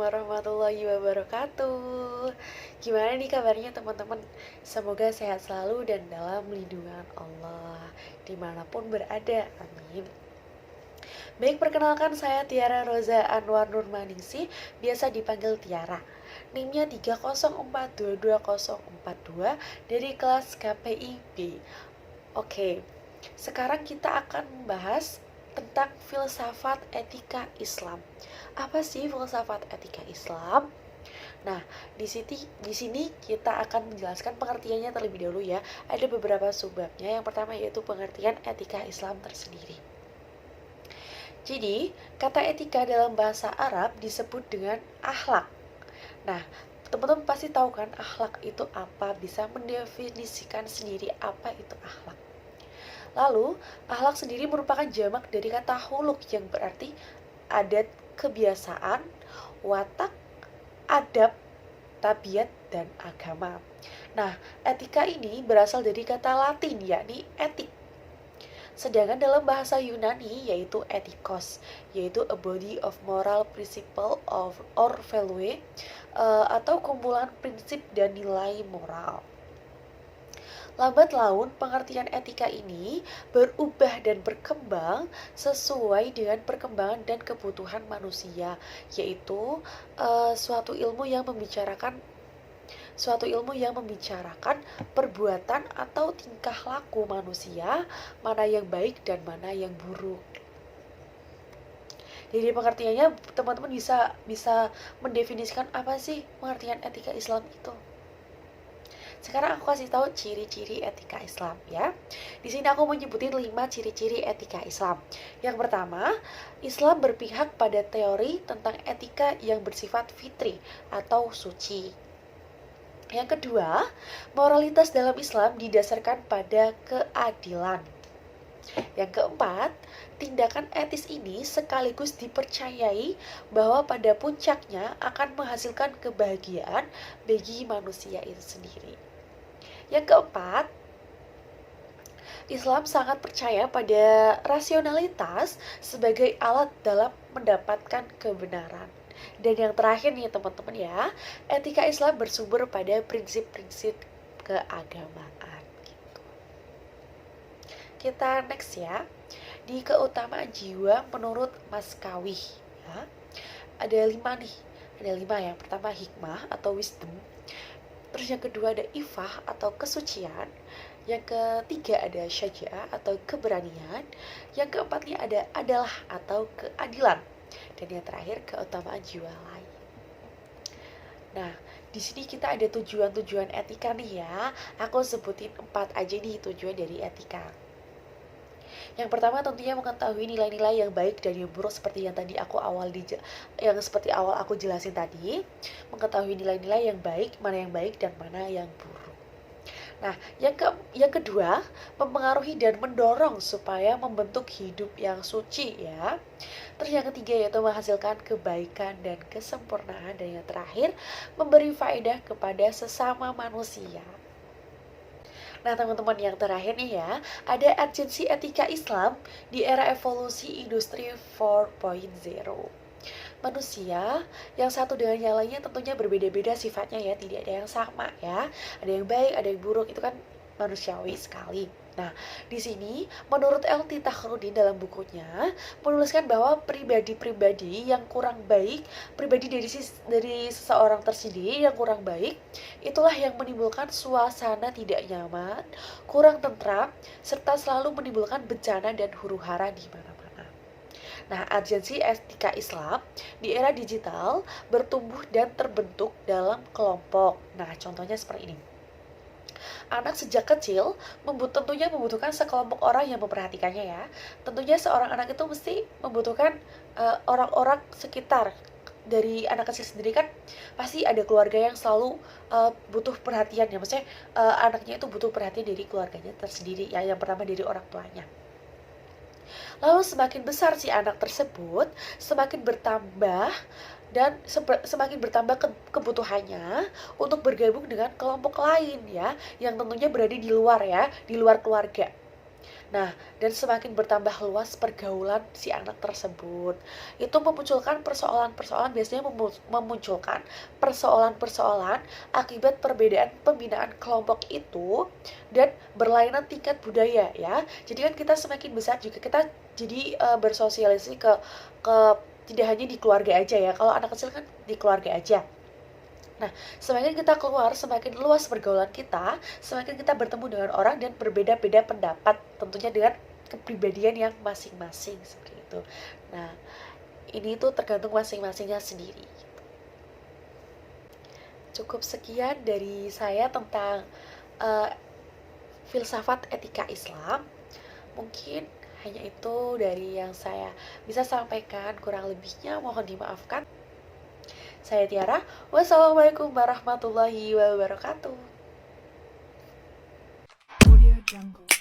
warahmatullahi wabarakatuh. Gimana nih kabarnya teman-teman? Semoga sehat selalu dan dalam lindungan Allah dimanapun berada, amin. Baik, perkenalkan saya Tiara Roza Anwar Nurmaningsi, biasa dipanggil Tiara. NIM-nya 304222042 dari kelas KPIB. Oke, sekarang kita akan membahas tentang filsafat etika Islam. Apa sih filsafat etika Islam? Nah, di sini kita akan menjelaskan pengertiannya terlebih dahulu ya. Ada beberapa subbabnya. Yang pertama yaitu pengertian etika Islam tersendiri. Jadi, kata etika dalam bahasa Arab disebut dengan akhlak. Nah, teman-teman pasti tahu kan akhlak itu apa, bisa mendefinisikan sendiri apa itu akhlak. Lalu, akhlak sendiri merupakan jamak dari kata huluk yang berarti adat, kebiasaan, watak, adab, tabiat, dan agama. Nah, etika ini berasal dari kata Latin yakni etik. Sedangkan dalam bahasa Yunani yaitu etikos, yaitu a body of moral principle of or value atau kumpulan prinsip dan nilai moral. Lambat laun, pengertian etika ini berubah dan berkembang sesuai dengan perkembangan dan kebutuhan manusia, yaitu suatu ilmu yang membicarakan perbuatan atau tingkah laku manusia, mana yang baik dan mana yang buruk. Jadi pengertiannya teman-teman bisa mendefinisikan apa sih pengertian etika Islam itu. Sekarang aku kasih tahu ciri-ciri etika Islam ya. Di sini aku menyebutin 5 ciri-ciri etika Islam. Yang pertama, Islam berpihak pada teori tentang etika yang bersifat fitri atau suci. Yang kedua, moralitas dalam Islam didasarkan pada keadilan. Yang keempat, tindakan etis ini sekaligus dipercayai bahwa pada puncaknya akan menghasilkan kebahagiaan bagi manusia itu sendiri. Yang keempat, Islam sangat percaya pada rasionalitas sebagai alat dalam mendapatkan kebenaran. Dan yang terakhir nih teman-teman ya, etika Islam bersumber pada prinsip-prinsip keagamaan. Gitu. Kita next ya, di keutamaan jiwa menurut Maskawi ya. Ada 5 nih, ada 5. Yang pertama hikmah atau wisdom. Terus yang kedua ada ifah atau kesucian. Yang ketiga ada syaja'ah atau keberanian. Yang keempat nih ada adalah atau keadilan. Dan yang terakhir keutamaan jiwa lain. Nah, di sini kita ada tujuan-tujuan etika nih ya. Aku sebutin 4 aja nih tujuan dari etika. Yang pertama tentunya mengetahui nilai-nilai yang baik dan yang buruk seperti yang tadi seperti awal aku jelasin tadi. Mengetahui nilai-nilai yang baik, mana yang baik dan mana yang buruk. Nah, yang kedua, mempengaruhi dan mendorong supaya membentuk hidup yang suci ya. Terus yang ketiga yaitu menghasilkan kebaikan dan kesempurnaan. Dan yang terakhir, memberi faedah kepada sesama manusia. Nah teman-teman, yang terakhir nih ya, ada urgensi etika Islam di era evolusi industri 4.0. Manusia yang satu dengan yang lainnya tentunya berbeda-beda sifatnya ya, tidak ada yang sama ya. Ada yang baik, ada yang buruk, itu kan manusiawi sekali. Nah, di sini menurut L.T. Takhrudin dalam bukunya menuliskan bahwa pribadi-pribadi yang kurang baik, pribadi dari seseorang tersendiri yang kurang baik, itulah yang menimbulkan suasana tidak nyaman, kurang tentram, serta selalu menimbulkan bencana dan huru-hara di mana-mana. Nah, urgensi etika Islam di era digital bertumbuh dan terbentuk dalam kelompok. Nah, contohnya seperti ini. Anak sejak kecil tentunya membutuhkan sekelompok orang yang memperhatikannya ya. Tentunya seorang anak itu mesti membutuhkan orang-orang sekitar. Dari anak kecil sendiri kan pasti ada keluarga yang selalu butuh perhatian ya. Maksudnya anaknya itu butuh perhatian dari keluarganya tersendiri ya. Yang pertama dari orang tuanya. Lalu semakin besar si anak tersebut, semakin bertambah dan semakin bertambah kebutuhannya untuk bergabung dengan kelompok lain ya, yang tentunya berada di luar ya, di luar keluarga. Nah, dan semakin bertambah luas pergaulan si anak tersebut, itu memunculkan persoalan-persoalan, biasanya memunculkan persoalan-persoalan akibat perbedaan pembinaan kelompok itu dan berlainan tingkat budaya ya. Jadi kan kita semakin besar juga kita jadi bersosialisasi ke tidak hanya di keluarga aja ya. Kalau anak kecil kan di keluarga aja. Nah, semakin kita keluar, semakin luas pergaulan kita, semakin kita bertemu dengan orang dan berbeda-beda pendapat, tentunya dengan kepribadian yang masing-masing seperti itu. Nah, ini tuh tergantung masing-masingnya sendiri. Cukup sekian dari saya tentang uh, filsafat etika Islam. Mungkin hanya itu dari yang saya bisa sampaikan, kurang lebihnya mohon dimaafkan. Saya Tiara, wassalamualaikum warahmatullahi wabarakatuh. Audio Jungle.